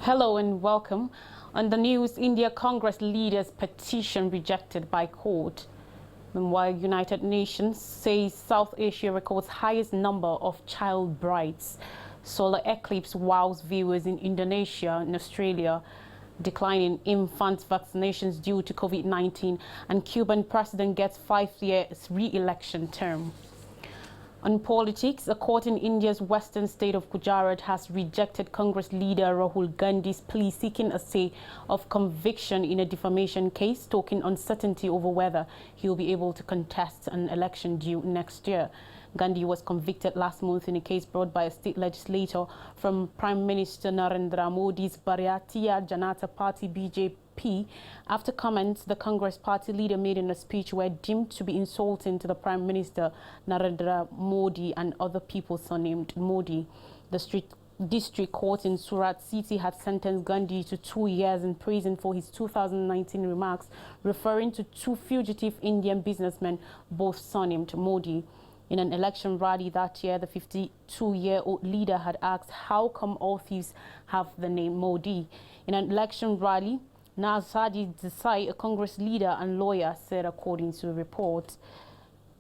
Hello and welcome. On the news, India Congress leaders petition rejected by court. Meanwhile, United Nations says South Asia records highest number of child brides. Solar eclipse wows viewers in Indonesia and Australia. Declining infant vaccinations due to COVID-19, and Cuban president gets 5-year re-election term. On politics, a court in India's western state of Gujarat has rejected Congress leader Rahul Gandhi's plea seeking a stay of conviction in a defamation case, stoking uncertainty over whether he will be able to contest an election due next year. Gandhi was convicted last month in a case brought by a state legislator from Prime Minister Narendra Modi's Bharatiya Janata Party BJP after comments the Congress party leader made in a speech were deemed to be insulting to the Prime Minister Narendra Modi and other people surnamed Modi. The district court in Surat City had sentenced Gandhi to 2 years in prison for his 2019 remarks referring to two fugitive Indian businessmen, both surnamed Modi. In an election rally that year, the 52-year-old leader had asked how come all thieves have the name Modi. In an election rally, Nazadi Desai, a Congress leader and lawyer, said according to a report.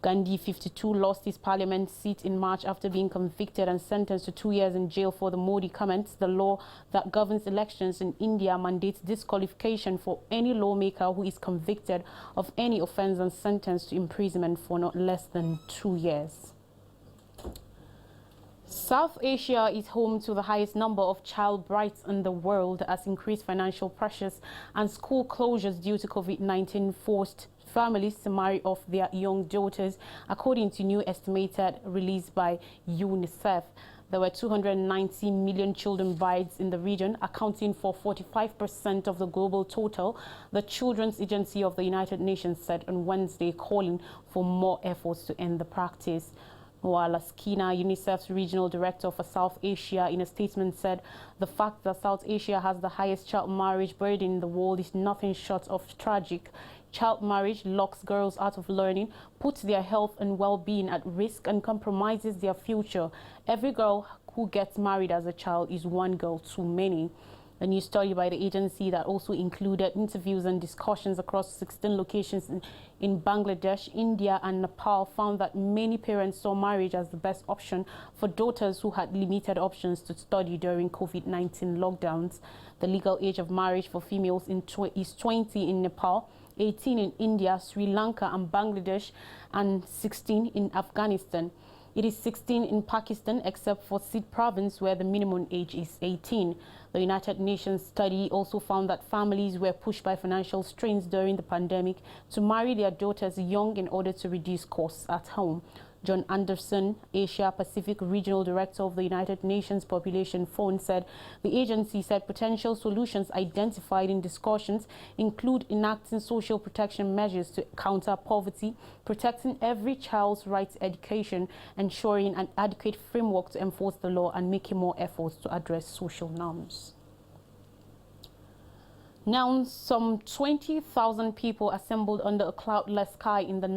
Gandhi, 52, lost his parliament seat in March after being convicted and sentenced to 2 years in jail for the Modi comments. The law that governs elections in India mandates disqualification for any lawmaker who is convicted of any offense and sentenced to imprisonment for not less than 2 years. South Asia is home to the highest number of child brides in the world as increased financial pressures and school closures due to COVID-19 forced families to marry off their young daughters, according to new estimated released by UNICEF. There were 290 million children brides in the region, accounting for 45% of the global total, the Children's Agency of the United Nations said on Wednesday, calling for more efforts to end the practice. While Askina, UNICEF's regional director for South Asia, in a statement said the fact that South Asia has the highest child marriage burden in the world is nothing short of tragic. Child marriage locks girls out of learning, puts their health and well-being at risk, and compromises their future. Every girl who gets married as a child is one girl too many. A new study by the agency that also included interviews and discussions across 16 locations in Bangladesh, India and Nepal found that many parents saw marriage as the best option for daughters who had limited options to study during COVID-19 lockdowns. The legal age of marriage for females is 20 in Nepal, 18 in India, Sri Lanka and Bangladesh, and 16 in Afghanistan. It is 16 in Pakistan, except for Sindh province, where the minimum age is 18. The United Nations study also found that families were pushed by financial strains during the pandemic to marry their daughters young in order to reduce costs at home. John Anderson, Asia Pacific Regional Director of the United Nations Population Fund, said the agency said potential solutions identified in discussions include enacting social protection measures to counter poverty, protecting every child's right to education, ensuring an adequate framework to enforce the law, and making more efforts to address social norms. Now, some 20,000 people assembled under a cloudless sky in the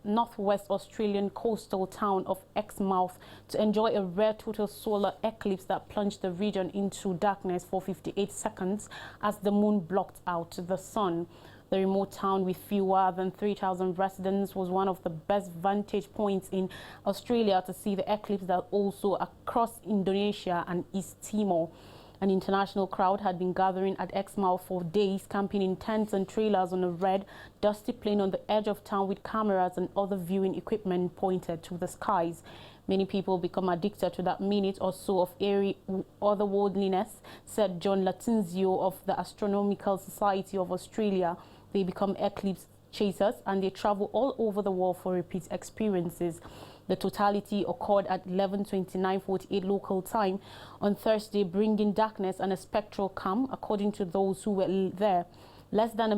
northwest Australian coastal town of Exmouth to enjoy a rare total solar eclipse that plunged the region into darkness for 58 seconds as the moon blocked out the sun. The remote town, with fewer than 3,000 residents, was one of the best vantage points in Australia to see the eclipse, that also across Indonesia and East Timor. An international crowd had been gathering at Exmouth for days, camping in tents and trailers on a red, dusty plain on the edge of town with cameras and other viewing equipment pointed to the skies. Many people become addicted to that minute or so of airy otherworldliness, said John Latinzio of the Astronomical Society of Australia. They become eclipse chasers and they travel all over the world for repeat experiences. The totality occurred at 11:29:48 local time on Thursday, bringing darkness and a spectral calm, according to those who were there. Less than a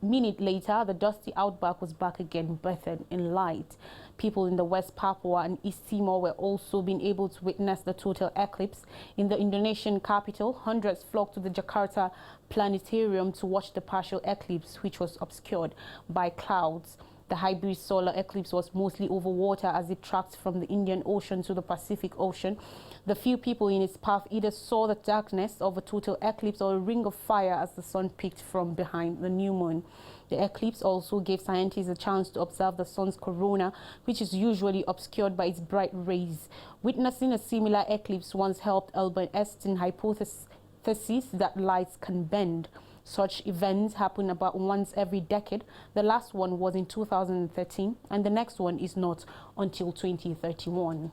minute later, the dusty outback was back again, bathed in light. People in the West Papua and East Timor were also being able to witness the total eclipse. In the Indonesian capital, hundreds flocked to the Jakarta Planetarium to watch the partial eclipse, which was obscured by clouds. The hybrid solar eclipse was mostly over water as it tracked from the Indian Ocean to the Pacific Ocean. The few people in its path either saw the darkness of a total eclipse or a ring of fire as the sun peeked from behind the new moon. The eclipse also gave scientists a chance to observe the sun's corona, which is usually obscured by its bright rays. Witnessing a similar eclipse once helped Albert Einstein's hypothesis that lights can bend. Such events happen about once every decade. The last one was in 2013, and the next one is not until 2031.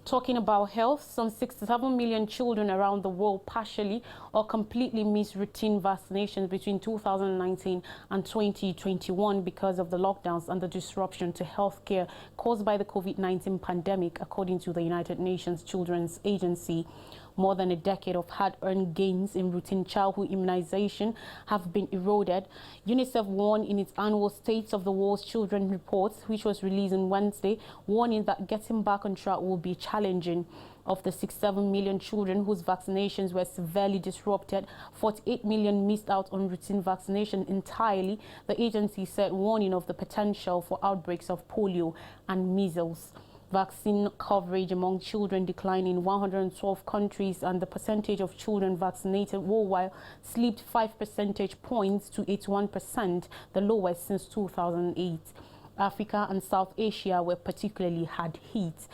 Talking about health, some 67 million children around the world partially or completely missed routine vaccinations between 2019 and 2021 because of the lockdowns and the disruption to healthcare caused by the COVID-19 pandemic, according to the United Nations Children's Agency. More than a decade of hard-earned gains in routine childhood immunization have been eroded. UNICEF warned in its annual State of the World's Children report, which was released on Wednesday, warning that getting back on track will be challenging. Of the 67 million children whose vaccinations were severely disrupted, 48 million missed out on routine vaccination entirely, the agency said, warning of the potential for outbreaks of polio and measles. Vaccine coverage among children declined in 112 countries, and the percentage of children vaccinated worldwide slipped 5 percentage points to 81%, the lowest since 2008. Africa and South Asia were particularly hard hit.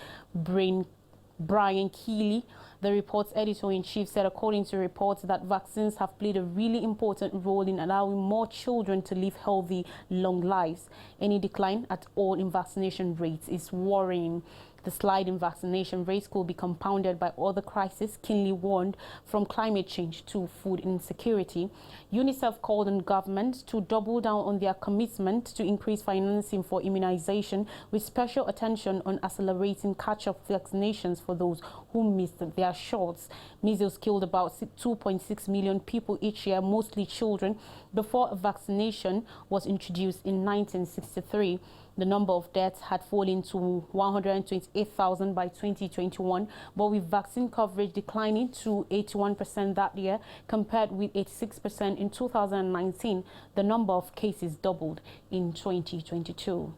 Brian Keeley, the report's editor-in-chief, said according to reports that vaccines have played a really important role in allowing more children to live healthy, long lives. Any decline at all in vaccination rates is worrying. The slide in vaccination rates could be compounded by other crises, keenly warned, from climate change to food insecurity. UNICEF called on governments to double down on their commitment to increase financing for immunization, with special attention on accelerating catch-up vaccinations for those who missed their shots. Measles killed about 2.6 million people each year, mostly children, before a vaccination was introduced in 1963. The number of deaths had fallen to 128,000 by 2021, but with vaccine coverage declining to 81% that year, compared with 86% in 2019, the number of cases doubled in 2022.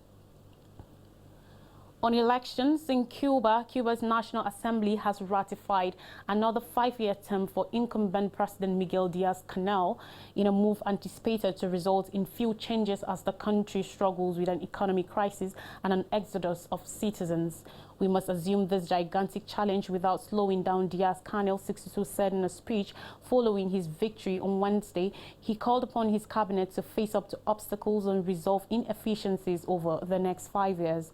On elections in Cuba, Cuba's National Assembly has ratified another 5-year term for incumbent President Miguel Diaz-Canel in a move anticipated to result in few changes as the country struggles with an economic crisis and an exodus of citizens. We must assume this gigantic challenge without slowing down, Diaz-Canel, 62, said in a speech following his victory on Wednesday. He called upon his cabinet to face up to obstacles and resolve inefficiencies over the next 5 years.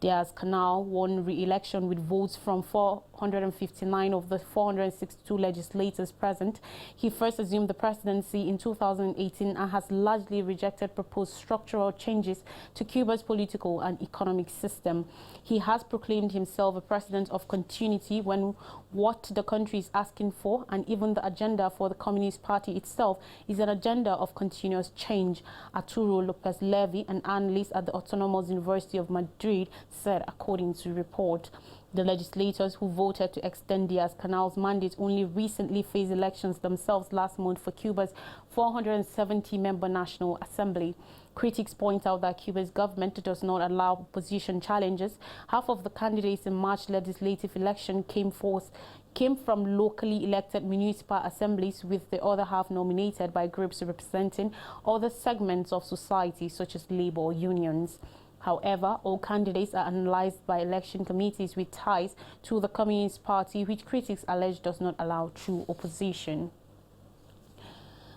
Diaz-Canel won re-election with votes from 459 of the 462 legislators present. He first assumed the presidency in 2018 and has largely rejected proposed structural changes to Cuba's political and economic system. He has proclaimed himself a president of continuity when what the country is asking for, and even the agenda for the Communist Party itself, is an agenda of continuous change. Arturo Lopez Levy, an analyst at the Autonomous University of Madrid, said according to report. The legislators who voted to extend Diaz-Canel's mandate only recently faced elections themselves last month for Cuba's 470-member National Assembly. Critics point out that Cuba's government does not allow opposition challenges. Half of the candidates in March legislative election came from locally elected municipal assemblies, with the other half nominated by groups representing other segments of society, such as labor unions. However, all candidates are analyzed by election committees with ties to the Communist Party, which critics allege does not allow true opposition.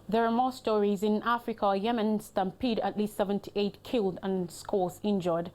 There are more stories. In Africa, Yemen stampede, at least 78 killed and scores injured.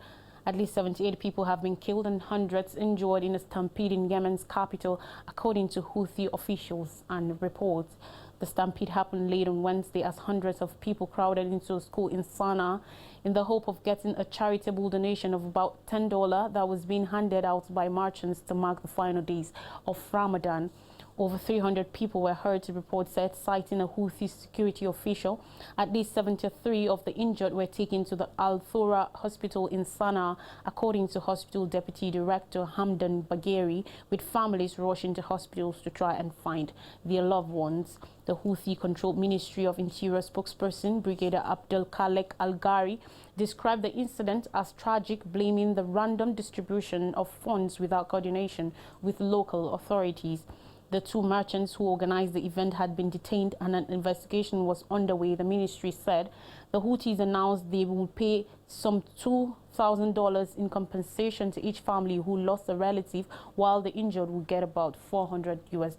At least 78 people have been killed and hundreds injured in a stampede in Yemen's capital, according to Houthi officials and reports. The stampede happened late on Wednesday as hundreds of people crowded into a school in Sana'a in the hope of getting a charitable donation of about $10 that was being handed out by merchants to mark the final days of Ramadan. Over 300 people were heard, the report said, citing a Houthi security official. At least 73 of the injured were taken to the Al Thura hospital in Sana'a, according to hospital deputy director Hamdan Bagheri, with families rushing to hospitals to try and find their loved ones. The Houthi-controlled Ministry of Interior spokesperson, Brigadier Abdel Khalek Al-Ghari, described the incident as tragic, blaming the random distribution of funds without coordination with local authorities. The two merchants who organized the event had been detained and an investigation was underway, the ministry said. The Houthis announced they will pay some $2,000 in compensation to each family who lost a relative, while the injured will get about $400 US.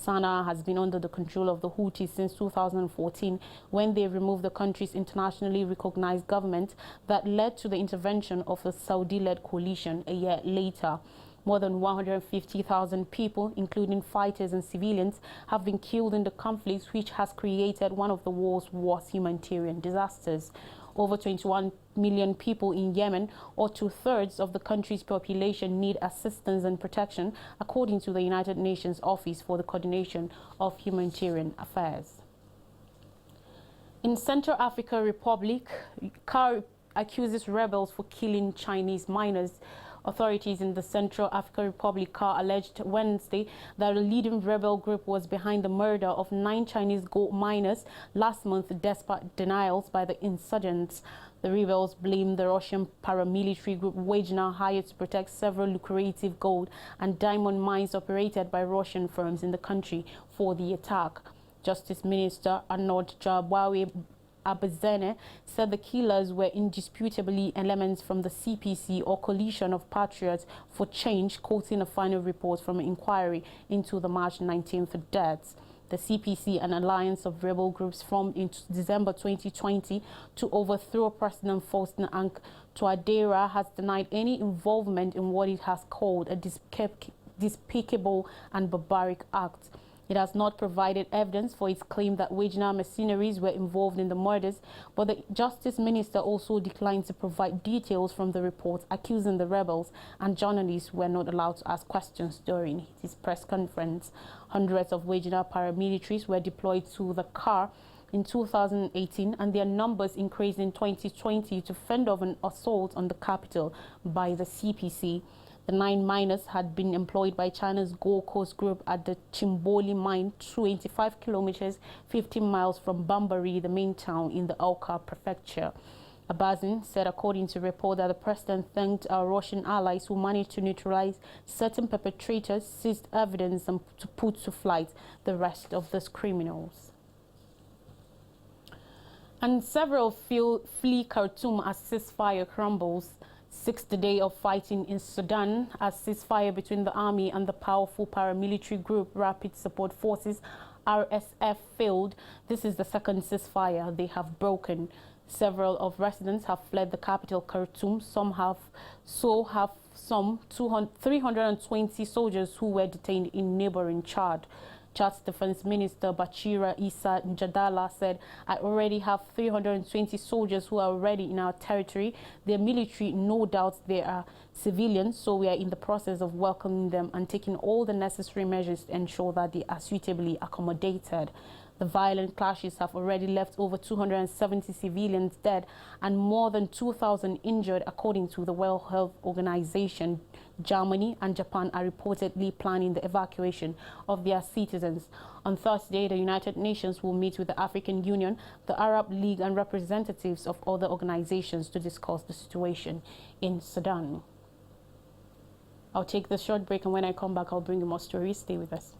Sana'a has been under the control of the Houthis since 2014, when they removed the country's internationally recognized government that led to the intervention of the Saudi-led coalition a year later. More than 150,000 people, including fighters and civilians, have been killed in the conflict, which has created one of the world's worst humanitarian disasters. Over 21 million people in Yemen, or two-thirds of the country's population, need assistance and protection, according to the United Nations Office for the Coordination of Humanitarian Affairs. In Central African Republic, CAR accuses rebels for killing Chinese miners. Authorities in the Central African Republic alleged Wednesday that a leading rebel group was behind the murder of 9 Chinese gold miners last month, despite denials by the insurgents. The rebels blamed the Russian paramilitary group Wagner, hired to protect several lucrative gold and diamond mines operated by Russian firms in the country, for the attack. Justice Minister Arnaud Jabawe Abazene said the killers were indisputably elements from the CPC, or Coalition of Patriots for Change, quoting a final report from an inquiry into the March 19th deaths. The CPC, an alliance of rebel groups formed in December 2020 to overthrow President Faustin Archange Touadéra, has denied any involvement in what it has called a despicable and barbaric act. It has not provided evidence for its claim that Wagner mercenaries were involved in the murders, but the Justice Minister also declined to provide details from the report, accusing the rebels and journalists were not allowed to ask questions during his press conference. Hundreds of Wagner paramilitaries were deployed to the CAR in 2018, and their numbers increased in 2020 to fend off an assault on the capital by the CPC. The 9 miners had been employed by China's Gold Coast Group at the Chimboli mine, 25 kilometers, 15 miles from Bambari, the main town in the Awka prefecture. Abazin said, according to a report, that the president thanked our Russian allies who managed to neutralize certain perpetrators, seized evidence, and to put to flight the rest of these criminals. And several flee Khartoum as ceasefire crumbles. 6th day of fighting in Sudan as ceasefire between the army and the powerful paramilitary group Rapid Support Forces RSF failed. This is the second ceasefire they have broken. Several of residents have fled the capital Khartoum. Some 320 soldiers who were detained in neighboring Chad. Chad's Defense Minister Bachira Issa Njadala said, "I already have 320 soldiers who are already in our territory. They're military, no doubt they are civilians, so we are in the process of welcoming them and taking all the necessary measures to ensure that they are suitably accommodated." The violent clashes have already left over 270 civilians dead and more than 2,000 injured, according to the World Health Organization. Germany and Japan are reportedly planning the evacuation of their citizens. On Thursday, the United Nations will meet with the African Union, the Arab League, and representatives of other organizations to discuss the situation in Sudan. I'll take this short break, and when I come back, I'll bring you more stories. Stay with us.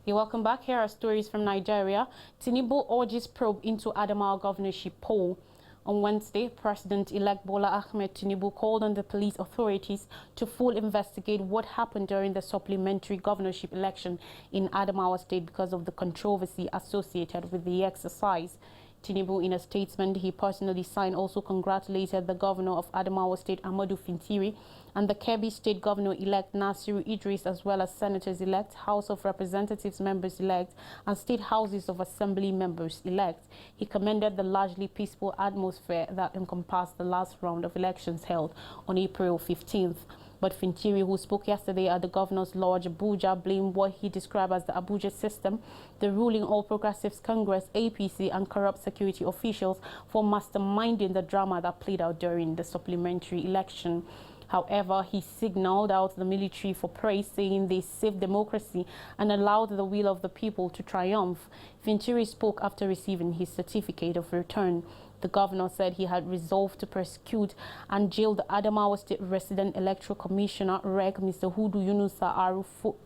You're welcome back. Here are stories from Nigeria. Tinubu urges probe into Adamawa governorship poll. On Wednesday, President-elect Bola Ahmed Tinubu called on the police authorities to fully investigate what happened during the supplementary governorship election in Adamawa State because of the controversy associated with the exercise. Tinubu, in a statement he personally signed, also congratulated the governor of Adamawa State, Amadou Fintiri, and the Kebbi State Governor-elect Nasiru Idris, as well as Senators-elect, House of Representatives members-elect, and State Houses of Assembly members-elect. He commended the largely peaceful atmosphere that encompassed the last round of elections held on April 15th. But Fintiri, who spoke yesterday at the Governor's Lodge, Abuja, blamed what he described as the Abuja system, the ruling All Progressives Congress, APC, and corrupt security officials for masterminding the drama that played out during the supplementary election. However, he signaled out the military for praise, saying they saved democracy and allowed the will of the people to triumph. Fintiri spoke after receiving his certificate of return. The governor said he had resolved to prosecute and jail the Adamawa State Resident Electoral Commissioner, REC, Mr. Hudu Yunusa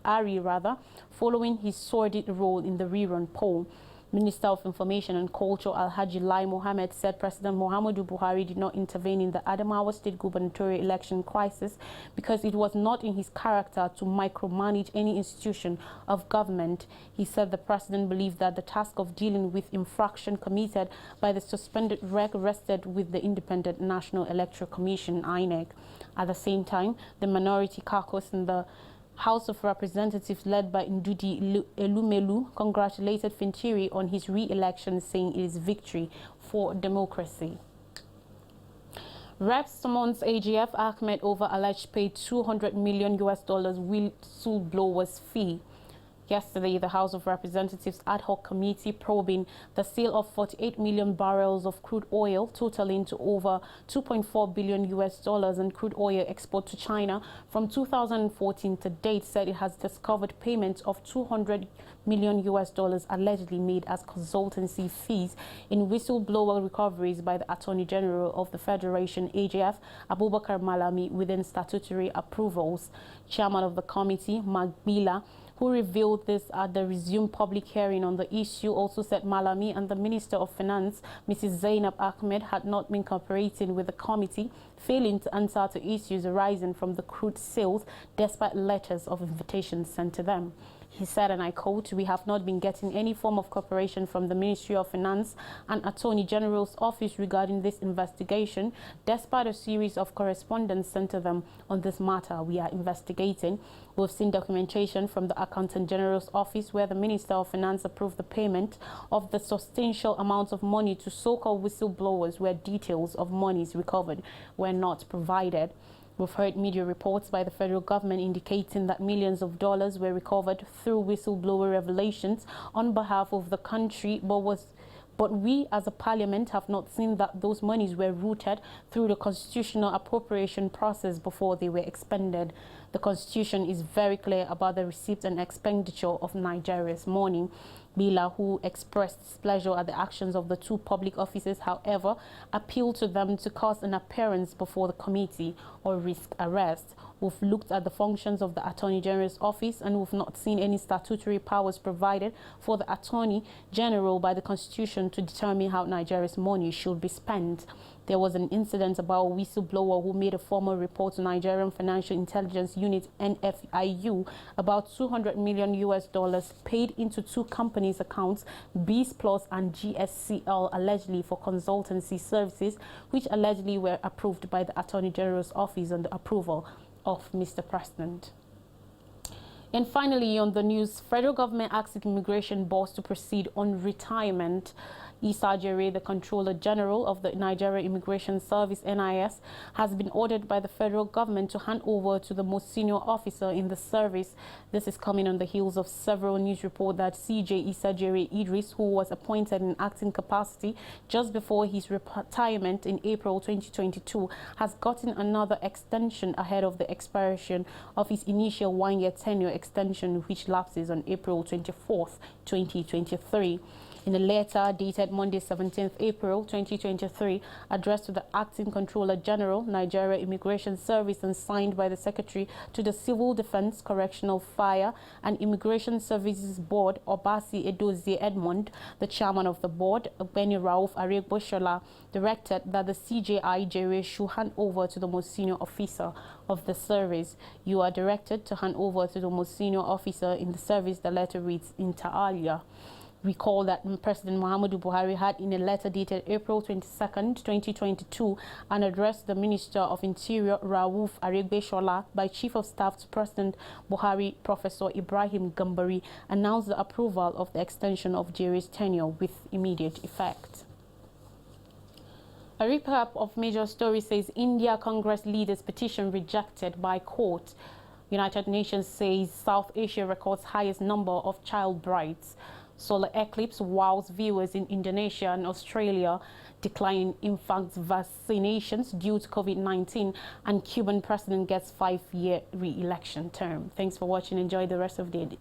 Ari, following his sordid role in the rerun poll. Minister of Information and Culture Alhaji Lai Mohammed said President Muhammadu Buhari did not intervene in the Adamawa State gubernatorial election crisis because it was not in his character to micromanage any institution of government. He said the president believed that the task of dealing with infraction committed by the suspended REC rested with the Independent National Electoral Commission, INEC. At the same time, the minority caucus in the House of Representatives, led by Ndudi Elumelu, congratulated Fintiri on his re-election, saying it is victory for democracy. Reps summons AGF Ahmed over alleged paid $200 million whistleblowers fee. Yesterday, the House of Representatives ad hoc committee probing the sale of 48 million barrels of crude oil, totaling to over $2.4 billion in crude oil export to China from 2014 to date, said it has discovered payments of $200 million allegedly made as consultancy fees in whistleblower recoveries by the Attorney General of the Federation, AGF, Abubakar Malami, within statutory approvals. Chairman of the committee, Magbila, who revealed this at the resumed public hearing on the issue, also said Malami and the Minister of Finance, Mrs. Zainab Ahmed, had not been cooperating with the committee, failing to answer to issues arising from the crude sales despite letters of invitation sent to them. He said, and I quote, "We have not been getting any form of cooperation from the Ministry of Finance and Attorney General's office regarding this investigation, despite a series of correspondence sent to them on this matter we are investigating. We've seen documentation from the Accountant General's office where the Minister of Finance approved the payment of the substantial amounts of money to so-called whistleblowers where details of monies recovered were not provided." We've heard media reports by the federal government indicating that millions of dollars were recovered through whistleblower revelations on behalf of the country, but we as a parliament have not seen that those monies were routed through the constitutional appropriation process before they were expended. The constitution is very clear about the receipt and expenditure of Nigeria's money. Bila, who expressed displeasure at the actions of the two public officers, however, appealed to them to cause an appearance before the committee or risk arrest. We've looked at the functions of the Attorney General's office and we've not seen any statutory powers provided for the Attorney General by the Constitution to determine how Nigeria's money should be spent. There was an incident about a whistleblower who made a formal report to Nigerian Financial Intelligence Unit, NFIU, about $200 million paid into two companies' accounts, Bees Plus and GSCL, allegedly for consultancy services, which allegedly were approved by the Attorney General's office on the approval of Mr. President. And finally, on the news, federal government asks immigration boss to proceed on retirement. Issa Jere, the Controller General of the Nigeria Immigration Service, NIS, has been ordered by the federal government to hand over to the most senior officer in the service. This is coming on the heels of several news reports that CJ Issa Jere Idris, who was appointed in acting capacity just before his retirement in April 2022, has gotten another extension ahead of the expiration of his initial one-year tenure extension, which lapses on April 24th, 2023. In a letter dated Monday, 17th April 2023, addressed to the Acting Controller General, Nigeria Immigration Service, and signed by the Secretary to the Civil Defense, Correctional, Fire and Immigration Services Board, Obasi Edozie Edmond, the Chairman of the Board, Benny Rauf Aregboshola, directed that the CJI Jere should hand over to the most senior officer of the service. "You are directed to hand over to the most senior officer in the service," the letter reads, inter alia. Recall that President Muhammadu Buhari had, in a letter dated April 22nd, 2022, and addressed the Minister of Interior Rauf Aregbesola by Chief of Staff to President Buhari, Professor Ibrahim Gambari, announced the approval of the extension of Jerry's tenure with immediate effect. A recap of major stories says India Congress leaders petition rejected by court. United Nations says South Asia records highest number of child brides. Solar eclipse wows viewers in Indonesia and Australia. Decline infant vaccinations due to COVID-19, and Cuban president gets 5-year re-election term. Thanks for watching. Enjoy the rest of the day.